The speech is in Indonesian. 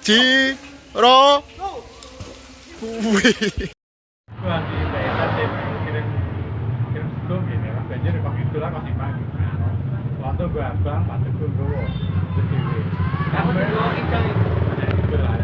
Ciro kuwi lagi daerah kirim sebelum gini lah banjir kok itulah masih pagi waktu gua abang pak teguh gowo terus dewe kamu dua ikan itu lah